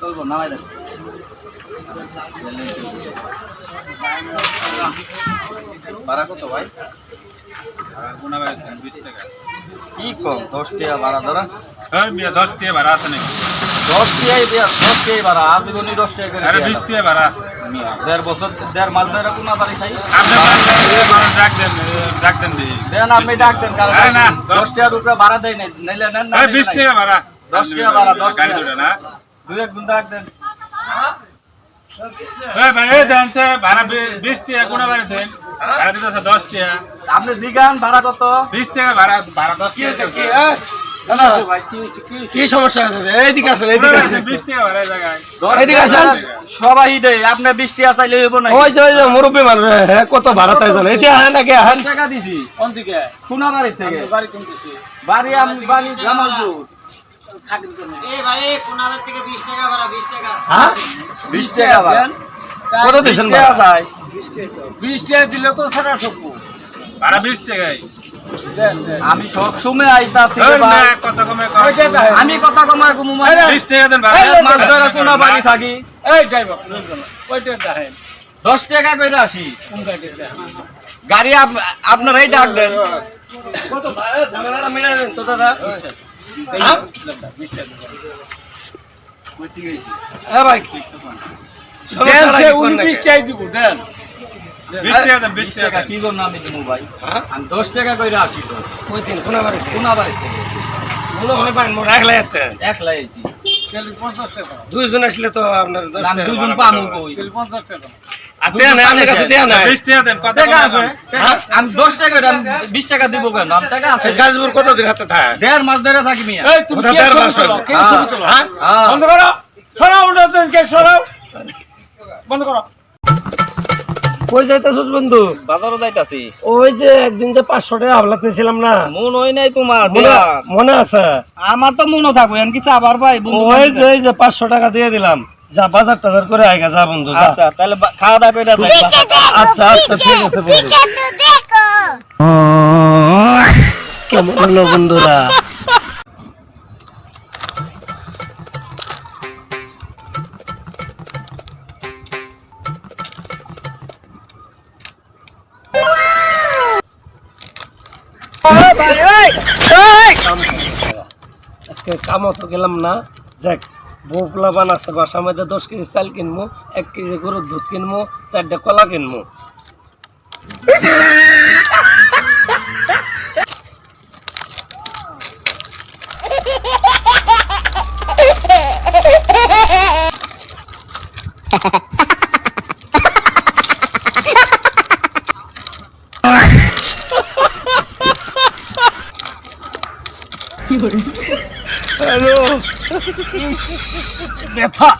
চলবো নামাই দেন ভাড়া কত ভাই? কি কম 10 টাকা ভাড়া ধরা? হ্যাঁ মিয়া 10 টাকা ভাড়া আছে নাকি? 10 টাকাই ভাড়া আজীবনই 10 টাকা করে। আরে 20 টাকা ভাড়া মিয়া 1.5 বছর 1.5 মাস ধরে কোন বাড়ি খাই আপনি মানুষ ডাক দেন দিই দেন আপনি ডাক দেন কাল না 10 টাকার উপরে ভাড়া দেই নাই নাইলে নেন না 20 টাকা ভাড়া 10 টাকা ভাড়া 10 টাকা দুটো না দুই একজন ডাক দেন এই ভাই এই দেনছে ভাড়া 20 টাকা কোন বাড়ি দেন ভাড়া দিতেছে 10 টাকা আপনি জিগান ভাড়া কত? 20 টাকা ভাড়া 10 কি হইছে কি দাদা ভাই কি সমস্যা আছে এইদিকে আসেন 20 টাকা ভাড়া জায়গায় 10 এদিকে আসেন। সবাই দেয় আপনি 20 টাকা চাইলে হইব না ওই যে মুরব্বি মারবে হ্যাঁ কত ভাড়া তাই জানো এটা হ্যাঁ নাকি হ্যাঁ 10 টাকা দিছি কোন দিকে কোন বাড়ি থেকে বাড়ি কিনতেছি বাড়ি বাড়ি জামালপুর থাকেন কোন এই ভাই কোনাবার থেকে 20 টাকা ভাড়া 20 টাকা হ্যাঁ 20 টাকা ভাড়া কত দিছেন 20 টাকা চাই 20 টাকা দিলে তো সারা ঠকবো ভাড়া 20 টাকাই দেন দেন আমি সব সময় আইতাছি এই রে ভাই না কথা কমে ওইটা দেন আমি কথা কমায় কমু মানে 20 টাকা দেন ভাড়া মাস ধরে কোন বাড়ি থাকি এই ড্রাইভার ওইটা দেখেন 10 টাকা কইরা আসি কোন গাড়ি দেখেন গাড়ি আপনারাই ডাক দেন কত ভাড়া ঝামেলাটা মিলাই দেন তো দাদা হ্যাঁ 20 টাকা হ্যাঁ ভাই দেন সে 19 টাকা দিব দেন 20 টাকা দেন 20 টাকা টাকা দেন কি করব আমি দিমু ভাই আমি 10 টাকা কইরা আসি তো কই দিন কোন বাড়ি কোন বাড়ি থেকে মনে হয় ভাই মোর একলাই আছে একলাই আইছি কেলি 50 টাকা দুইজন আসলে তো আপনার 10 আমি টাকা দুজন পামু কই কেলি 50 টাকা আপনি না আমার কাছে দেয়া না 20 টাকা দেন কথা টাকা কমে আছে আমি 10 টাকা কইরা 20 টাকা দিব কেন আমার টাকা আছে গাজপুর কত দিন হাতে থাকে 1.5 মাস ধরে থাকি মিয়া এই তুমি কি ছবি তোলো কে ছবি তোলো হ্যাঁ হ্যাঁ। বন্ধ করো সরাও ওটা কে সরাও বন্ধ করো কই যাইতাছস বন্ধু বাজারে যাইতাছি ওই যে একদিন যে 500 টাকা হাবলাত নিছিলাম না মন হই নাই তোমার মনে আছে আমার তো মনে থাকবে এন কি আবার ভাই বন্ধু ওই যে 500 টাকা দিয়ে দিলাম যা বাজার টাজার করে আইগা যা বন্ধু যা আচ্ছা তাহলে খাওয়া দাওয়া কইরা আচ্ছা আচ্ছা ঠিক আছে বন্ধু কেমন হলো বন্ধুরা আজকে কামও তো গেলাম না যাক বউকলা বানাচ্ছে বাসার মধ্যে 10 কেজি চাল কিনবো 1 কেজি গরুর দুধ কিনবো 4টা কলা কিনবো হ্যালো ব্যথা